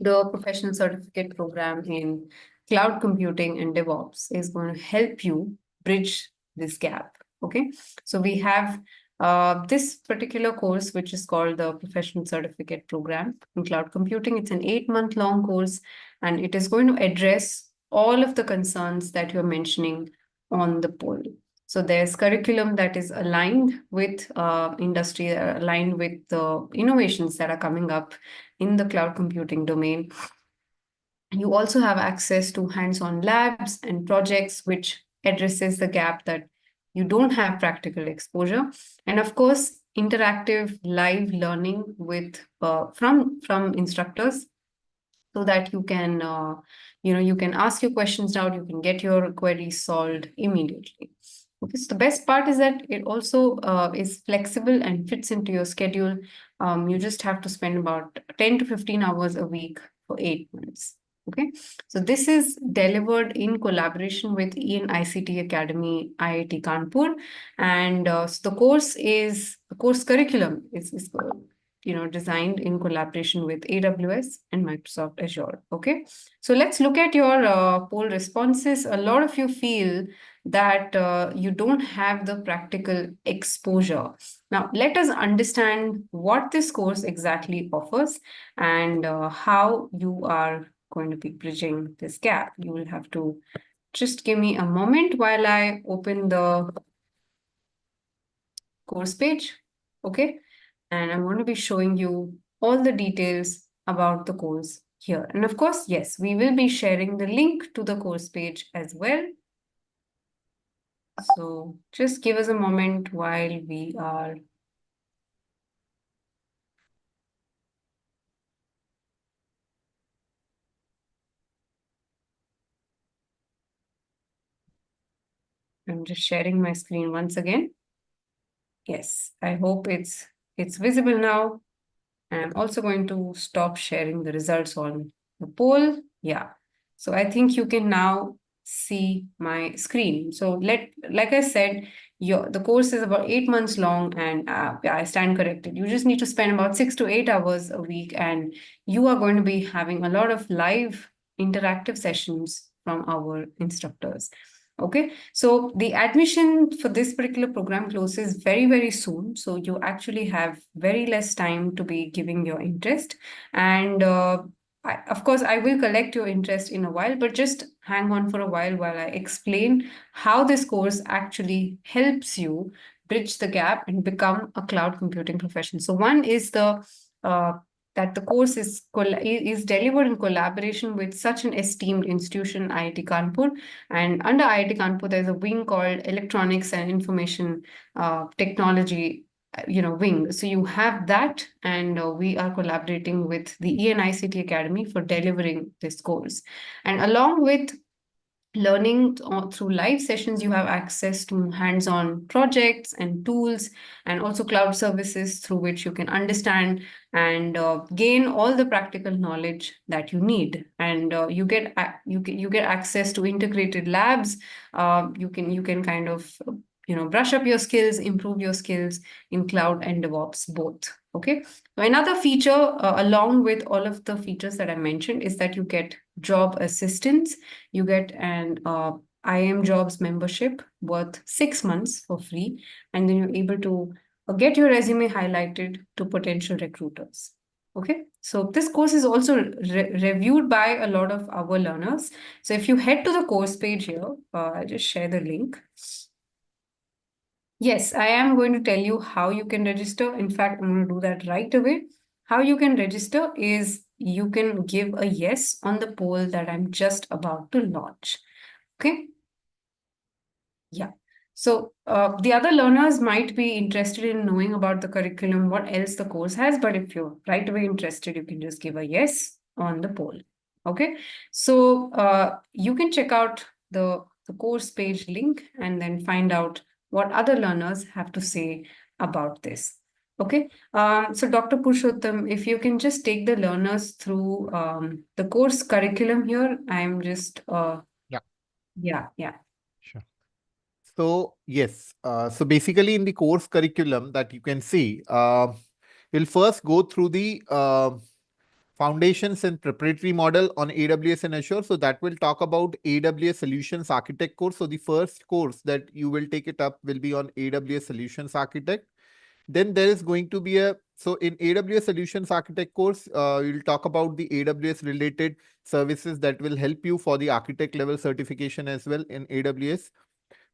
the professional certificate program in cloud computing and DevOps is going to help you bridge this gap. Okay, so we have this particular course, which is called the Professional Certificate Program in Cloud Computing. It's an 8-month long course, and it is going to address all of the concerns that you're mentioning on the poll. So there's curriculum that is aligned with industry, aligned with the innovations that are coming up in the cloud computing domain. You also have access to hands-on labs and projects, which addresses the gap that you don't have practical exposure. And of course, interactive live learning with from instructors, so that you can you can ask your questions out, you can get your queries solved immediately. Okay, so the best part is that it also is flexible and fits into your schedule. You just have to spend about 10 to 15 hours a week for 8 months. Okay, so this is delivered in collaboration with Ian ICT Academy, IIT Kanpur, and so the course curriculum is designed in collaboration with AWS and Microsoft Azure. Okay, so let's look at your poll responses. A lot of you feel that you don't have the practical exposure. Now, let us understand what this course exactly offers and how you are going to be bridging this gap. You will have to just give me a moment while I open the course page. Okay, and I'm going to be showing you all the details about the course here. And of course, yes, we will be sharing the link to the course page as well. So just give us a moment while we are I'm just sharing my screen once again. Yes, I hope it's visible now. And I'm also going to stop sharing the results on the poll. Yeah. So I think you can now see my screen. So like I said, the course is about 8 months long, and yeah, I stand corrected. You just need to spend about 6 to 8 hours a week, and you are going to be having a lot of live interactive sessions from our instructors. Okay, so the admission for this particular program closes very, very soon. So you actually have very less time to be giving your interest. And of course, I will collect your interest in a while, but just hang on for a while I explain how this course actually helps you bridge the gap and become a cloud computing professional. So one is uh, that the course is delivered in collaboration with such an esteemed institution, IIT Kanpur, and under IIT Kanpur, there's a wing called Electronics and Information Technology, wing. So you have that, and we are collaborating with the ENICT Academy for delivering this course. And along with learning through live sessions, you have access to hands-on projects and tools, and also cloud services through which you can understand and gain all the practical knowledge that you need. And you get access to integrated labs. You can kind of brush up your skills, improve your skills in cloud and DevOps both. Okay. So another feature, along with all of the features that I mentioned, is that you get job assistance. You get an IM Jobs membership worth 6 months for free, and then you're able to get your resume highlighted to potential recruiters. Okay, so this course is also reviewed by a lot of our learners. So if you head to the course page here, I'll just share the link. Yes, I am going to tell you how you can register. In fact, I'm going to do that right away. How you can register is you can give a yes on the poll that I'm just about to launch. Okay. Yeah. So the other learners might be interested in knowing about the curriculum, what else the course has. But if you're right away interested, you can just give a yes on the poll. Okay. So you can check out the course page link and then find out what other learners have to say about this. Okay. So Dr. Purushottam, if you can just take the learners through the course curriculum here, I'm just, Yeah, yeah. sure. So yes, so basically in the course curriculum that you can see, we'll first go through the foundations and preparatory model on AWS and Azure. So that will talk about AWS Solutions Architect course. So the first course that you will take it up will be on AWS Solutions Architect. Then there is going to be so in AWS Solutions Architect course, we'll talk about the AWS related services that will help you for the architect level certification as well in AWS.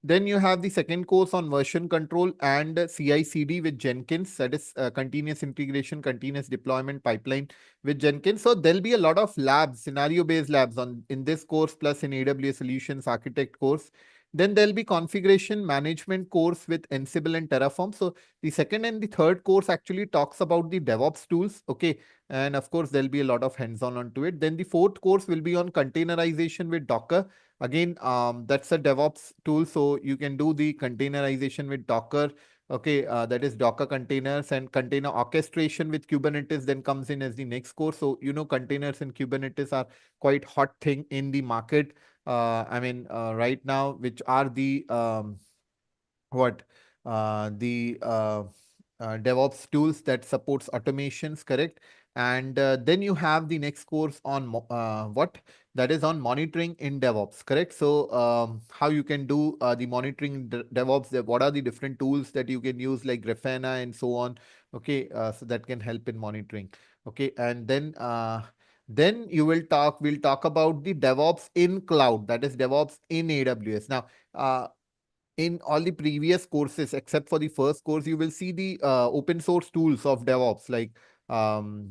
Then you have the second course on version control and CI/CD with Jenkins, that is continuous integration, continuous deployment pipeline with Jenkins. So there'll be a lot of labs, scenario-based labs in this course, plus in AWS Solutions Architect course. Then there'll be configuration management course with Ansible and Terraform. So the second and the third course actually talks about the DevOps tools. Okay. And of course, there'll be a lot of hands-on onto it. Then the fourth course will be on containerization with Docker. Again, that's a DevOps tool, so you can do the containerization with Docker. Okay, that is Docker containers, and container orchestration with Kubernetes then comes in as the next course. So, containers and Kubernetes are quite hot thing in the market. Right now, which are the what the DevOps tools that supports automations, correct? And then you have the next course on what that is on monitoring in DevOps, correct? So how you can do the monitoring in DevOps, what are the different tools that you can use like Grafana and so on. Okay, so that can help in monitoring. Okay, and then we'll talk about the DevOps in cloud, that is DevOps in AWS. Now, in all the previous courses, except for the first course, you will see the open source tools of DevOps like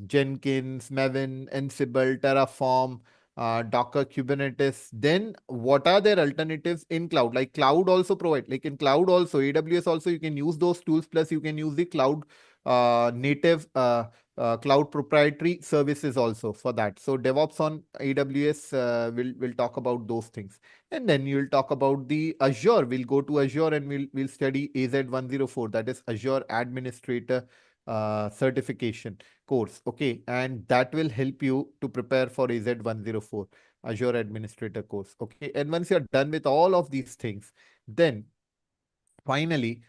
Jenkins, Maven, Ansible, Terraform, Docker, Kubernetes. Then what are their alternatives in cloud? Like cloud also provide, like in cloud also, AWS also, you can use those tools, plus you can use the cloud native cloud proprietary services also for that. So DevOps on AWS, will talk about those things. And then you'll talk about the Azure. We'll go to Azure and we'll study AZ-104, that is Azure Administrator certification course. Okay. And that will help you to prepare for AZ-104, Azure Administrator course. Okay. And once you're done with all of these things, then finally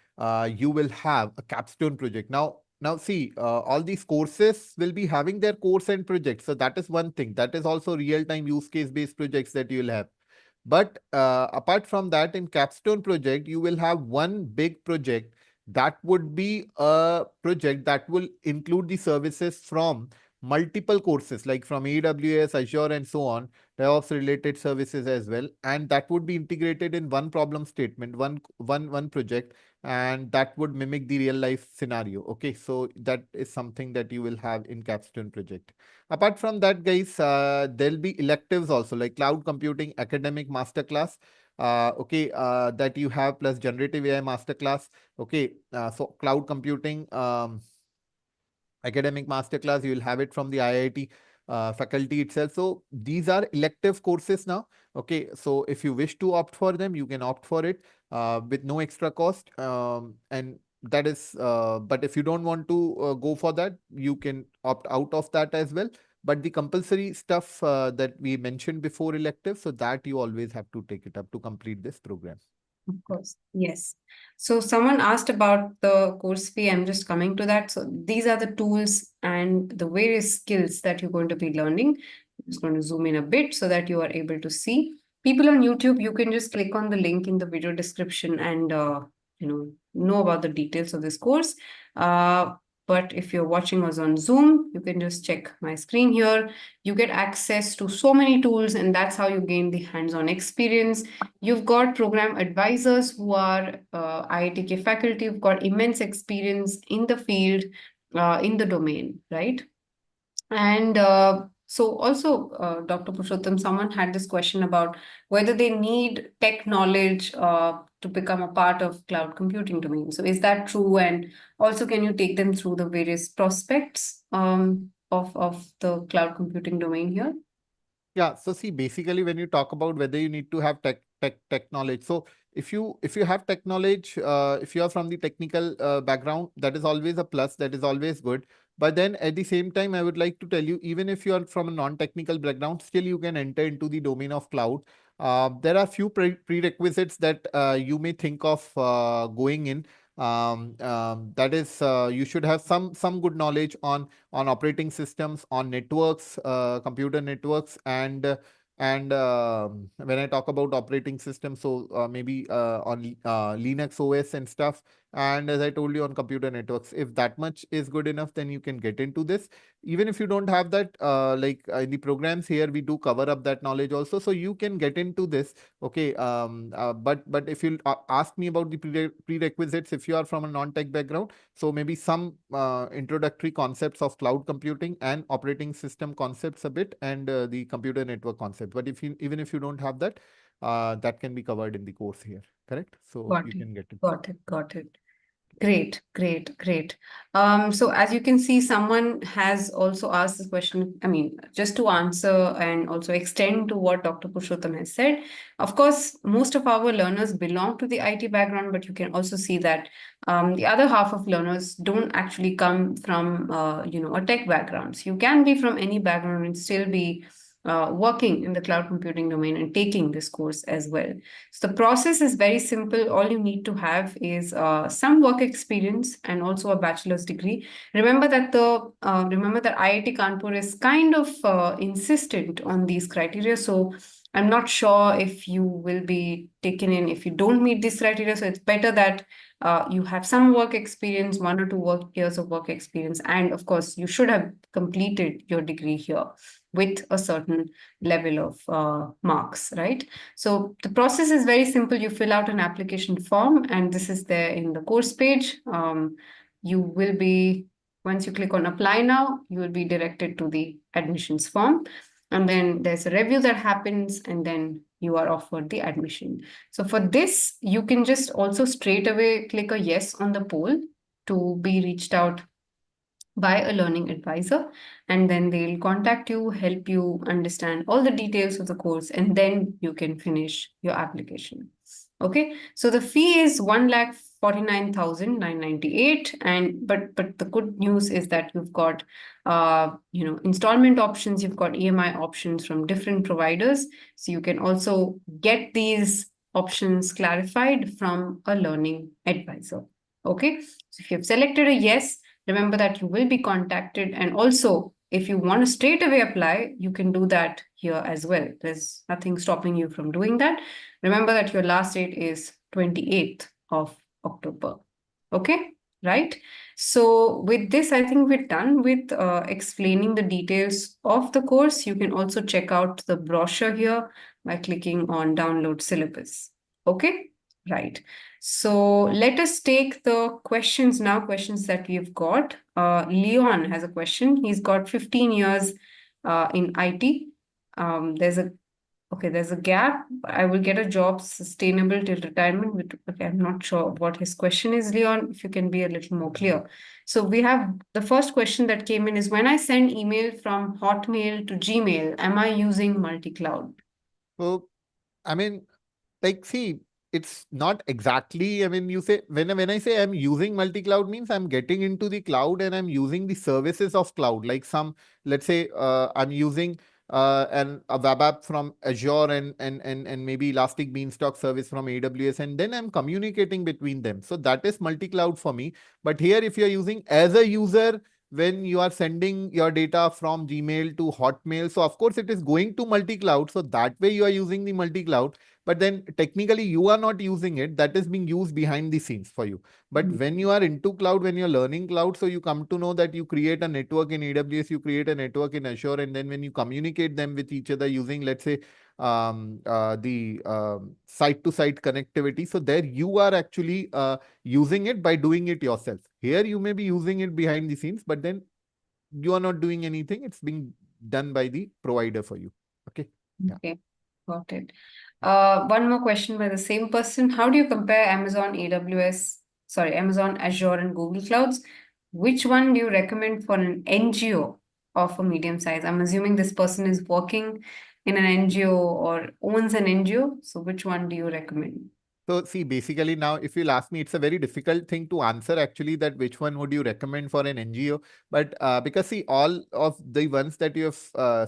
you will have a capstone project. Now see, all these courses will be having their course and projects. So that is one thing. That is also real-time use case based projects that you'll have. But apart from that, in capstone project, you will have one big project that would be a project that will include the services from multiple courses, like from AWS, Azure, and so on, DevOps related services as well. And that would be integrated in one problem statement, one project, and that would mimic the real life scenario. Okay, so that is something that you will have in capstone project. Apart from that, guys, there'll be electives also, like cloud computing academic masterclass. Okay, that you have, plus generative AI masterclass. Okay, so cloud computing academic masterclass, you will have it from the IIT faculty itself. So these are elective courses now. Okay, so if you wish to opt for them, you can opt for it with no extra cost. And that is, but if you don't want to go for that, you can opt out of that as well. But the compulsory stuff that we mentioned before elective, so that you always have to take it up to complete this program. Of course, yes. So someone asked about the course fee. I'm just coming to that. So these are the tools and the various skills that you're going to be learning. I'm just going to zoom in a bit so that you are able to see. People on YouTube, you can just click on the link in the video description and know about the details of this course. But if you're watching us on Zoom, you can just check my screen here. You get access to so many tools, and that's how you gain the hands-on experience. You've got program advisors who are IITK faculty, who've got immense experience in the field, in the domain, right? And so also, Dr. Purushottam, someone had this question about whether they need tech knowledge to become a part of cloud computing domain. So is that true? And also, can you take them through the various prospects of the cloud computing domain here? Yeah, so see, basically, when you talk about whether you need to have tech knowledge, so if you have tech knowledge, if you are from the technical background, that is always a plus. That is always good. But then at the same time, I would like to tell you, even if you are from a non-technical background, still you can enter into the domain of cloud. There are few prerequisites that you may think of going in. That is, you should have some good knowledge on operating systems, on networks, computer networks, and when I talk about operating systems, so maybe on Linux OS and stuff. And as I told you, on computer networks, if that much is good enough, then you can get into this. Even if you don't have that, in the programs here, we do cover up that knowledge also, so you can get into this. Okay, but if you ask me about the prerequisites, if you are from a non-tech background, so maybe some introductory concepts of cloud computing and operating system concepts a bit, and the computer network concept. But even if you don't have that, that can be covered in the course here. Correct? So Got you it. can get it. Got it. Got it. Great, great, great. So as you can see, someone has also asked this question. I mean, just to answer and also extend to what Dr. Purushottam has said. Of course, most of our learners belong to the IT background, but you can also see that the other half of learners don't actually come from, a tech background. So you can be from any background and still be working in the cloud computing domain and taking this course as well. So the process is very simple. All you need to have is some work experience and also a bachelor's degree. Remember that IIT Kanpur is kind of insistent on these criteria. So I'm not sure if you will be taken in if you don't meet these criteria. So it's better that you have some work experience, 1 or 2 years of work experience, and of course you should have completed your degree here with a certain level of marks, right? So the process is very simple. You fill out an application form, and this is there in the course page. You will be, once you click on apply now, you will be directed to the admissions form. And then there's a review that happens, and then you are offered the admission. So for this, you can just also straight away click a yes on the poll to be reached out by a learning advisor, and then they'll contact you, help you understand all the details of the course, and then you can finish your application. Okay, so the fee is 1,49,998, and but the good news is that you've got installment options, you've got EMI options from different providers, so you can also get these options clarified from a learning advisor. Okay, so if you've selected a yes, remember that you will be contacted. And also, if you want to straight away apply, you can do that here as well. There's nothing stopping you from doing that. Remember that your last date is 28th of October. Okay, right? So with this, I think we're done with explaining the details of the course. You can also check out the brochure here by clicking on download syllabus. Okay, right. So let us take the questions now, questions that we've got. Leon has a question. He's got 15 years in IT. There's a gap. I will get a job sustainable till retirement. Okay, I'm not sure what his question is, Leon, if you can be a little more clear. So we have the first question that came in is, when I send email from Hotmail to Gmail, am I using multi-cloud? So, I mean, like, see, it's not exactly, I mean, you say, when I say I'm using multi-cloud means I'm getting into the cloud and I'm using the services of cloud. Like let's say I'm using a web app from Azure and maybe Elastic Beanstalk service from AWS, and then I'm communicating between them. So that is multi-cloud for me. But here, if you're using as a user, when you are sending your data from Gmail to Hotmail, so of course it is going to multi-cloud. So that way you are using the multi-cloud, but then technically you are not using it. That is being used behind the scenes for you. But when you are into cloud, when you're learning cloud, so you come to know that you create a network in AWS, you create a network in Azure, and then when you communicate them with each other using, let's say, the site-to-site connectivity, so there you are actually using it by doing it yourself. Here you may be using it behind the scenes, but then you are not doing anything. It's being done by the provider for you. Okay. Yeah. Okay, got it. One more question by the same person. How do you compare Amazon Azure and Google Clouds? Which one do you recommend for an NGO of a medium size? I'm assuming this person is working in an NGO or owns an NGO. So which one do you recommend? So see, basically now, if you'll ask me, it's a very difficult thing to answer actually, that which one would you recommend for an NGO? But because see, all of the ones that you have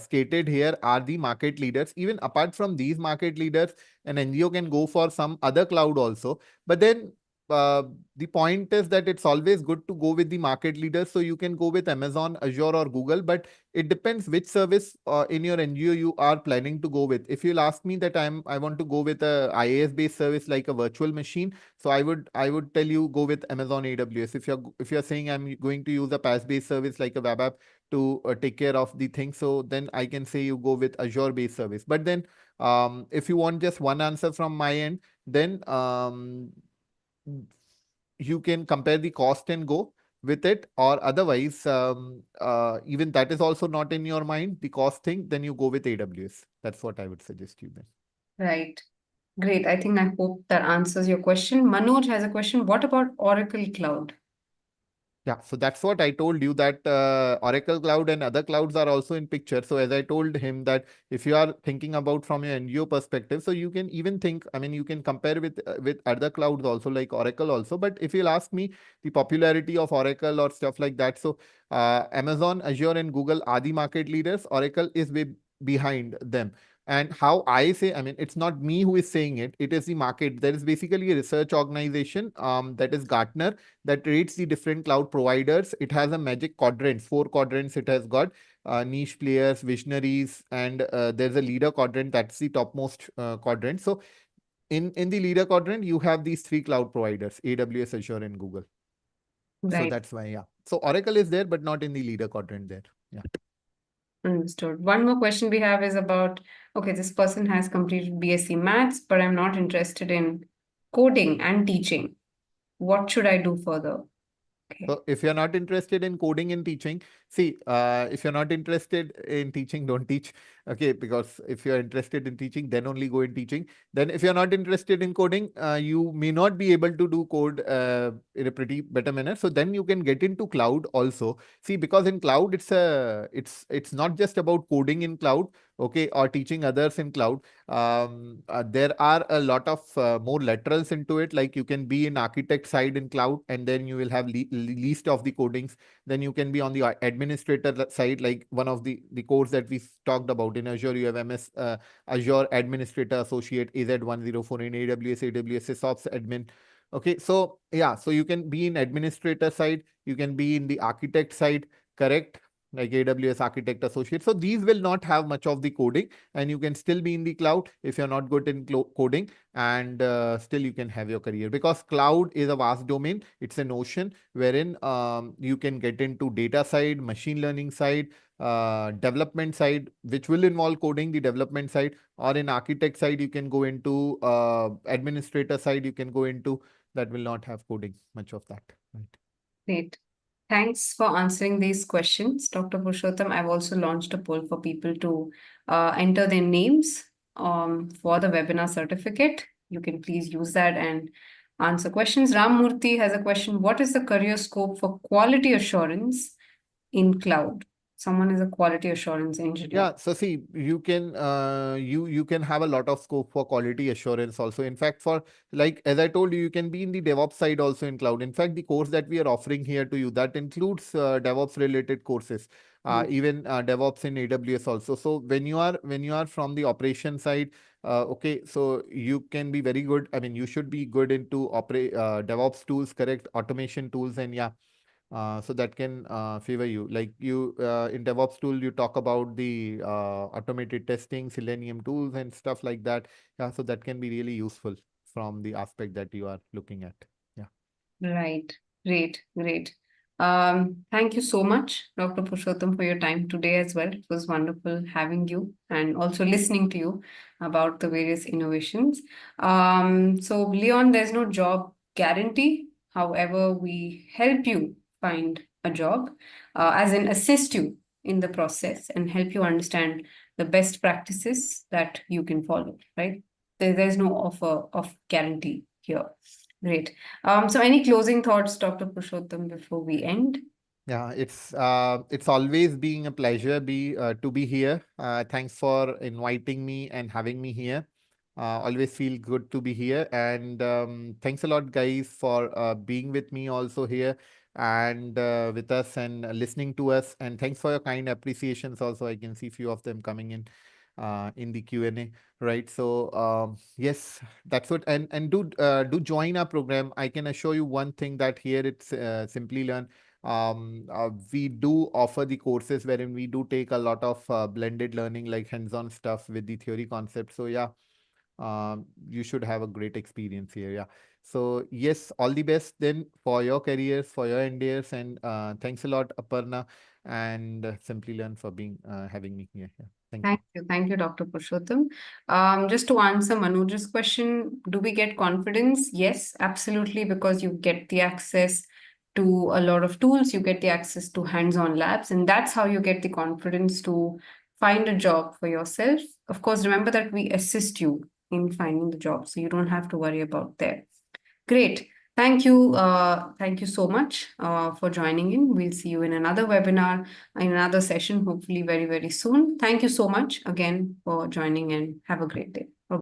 stated here are the market leaders. Even apart from these market leaders, an NGO can go for some other cloud also. But then uh, the point is that it's always good to go with the market leaders. So you can go with Amazon, Azure, or Google, but it depends which service in your NGO you are planning to go with. If you'll ask me that I want to go with a IaaS based service like a virtual machine, so I would tell you go with Amazon AWS. If you're saying I'm going to use a PaaS based service like a web app to take care of the thing, so then I can say you go with Azure based service. But then if you want just one answer from my end, then you can compare the cost and go with it, or otherwise even that is also not in your mind, the cost thing, then you go with AWS. That's what I would suggest you then. Right. Great. I hope that answers your question. Manoj has a question. What about Oracle Cloud? Yeah, so that's what I told you, that Oracle Cloud and other clouds are also in picture. So as I told him that if you are thinking about from your NGO perspective, so you can even think, I mean, you can compare with other clouds also like Oracle also. But if you'll ask me the popularity of Oracle or stuff like that, so Amazon, Azure, and Google are the market leaders. Oracle is way behind them. And how I say, I mean, it's not me who is saying it. It is the market. There is basically a research organization that is Gartner, that rates the different cloud providers. It has a magic quadrants, 4 quadrants it has got. Niche players, visionaries, and there's a leader quadrant. That's the topmost quadrant. So in the leader quadrant, you have these 3 cloud providers: AWS, Azure, and Google. So Right. that's why, yeah. So Oracle is there, but not in the leader quadrant there. Yeah. Understood. One more question we have is about, okay, this person has completed BSc Maths, but I'm not interested in coding and teaching. What should I do further? Okay. So if you're not interested in coding and teaching, see, if you're not interested in teaching, don't teach. Okay, because if you're interested in teaching, then only go in teaching. Then if you're not interested in coding, you may not be able to do code in a pretty better manner. So then you can get into cloud also. See, because in cloud, it's not just about coding in cloud, okay, or teaching others in cloud. There are a lot of more laterals into it. Like you can be in architect side in cloud, and then you will have least of the codings. Then you can be on the administrator side, like one of the course that we talked about in Azure. You have MS Azure Administrator Associate AZ104, in AWS SysOps Admin. Okay, so yeah, so you can be in administrator side, you can be in the architect side, correct? Like AWS Architect Associate. So these will not have much of the coding, and you can still be in the cloud if you're not good in coding, and still you can have your career, because cloud is a vast domain. It's an ocean wherein you can get into data side, machine learning side, development side, which will involve coding, the development side, or in architect side, you can go into administrator side, you can go into that will not have coding, much of that. Right. Great. Thanks for answering these questions, Dr. Purushottam. I've also launched a poll for people to enter their names for the webinar certificate. You can please use that and answer questions. Ram Murthy has a question. What is the career scope for quality assurance in cloud? Someone is a quality assurance engineer. Yeah, so see, you can you can have a lot of scope for quality assurance also. In fact, for like as I told you, you can be in the DevOps side also in cloud. In fact, the course that we are offering here to you, that includes DevOps related courses, even DevOps in AWS also. So when you are from the operation side, okay, so you can be very good. I mean, you should be good into operate DevOps tools, correct, automation tools, and yeah, so that can favor you. Like you in DevOps tool, you talk about the automated testing, Selenium tools, and stuff like that. Yeah, so that can be really useful from the aspect that you are looking at. Yeah. Right. Great. Great. Thank you so much, Dr. Purushottam, for your time today as well. It was wonderful having you and also listening to you about the various innovations. So, Leon, there's no job guarantee. However, we help you find a job, as in assist you in the process and help you understand the best practices that you can follow, right? There's no offer of guarantee here. Great. So any closing thoughts, Dr. Purushottam, before we end? Yeah, it's always being a pleasure to be here. Thanks for inviting me and having me here. Always feel good to be here, and thanks a lot, guys, for being with me also here and with us and listening to us. And thanks for your kind appreciations. Also, I can see few of them coming in the Q&A. Right. So yes, that's what. And do join our program. I can assure you one thing, that here it's Simplilearn. We do offer the courses wherein we do take a lot of blended learning, like hands-on stuff with the theory concept. So yeah, you should have a great experience here. Yeah. So yes, all the best then for your careers, for your endeavors, and thanks a lot, Aparna and Simplilearn, for being having me here. Yeah. Thank you. Thank you, Dr. Purushottam. Just to answer Manoj's question, do we get confidence? Yes, absolutely, because you get the access to a lot of tools, you get the access to hands-on labs, and that's how you get the confidence to find a job for yourself. Of course, remember that we assist you in finding the job, so you don't have to worry about that. Great. Thank you. Thank you so much for joining in. We'll see you in another webinar, in another session, hopefully very, very soon. Thank you so much again for joining, and have a great day.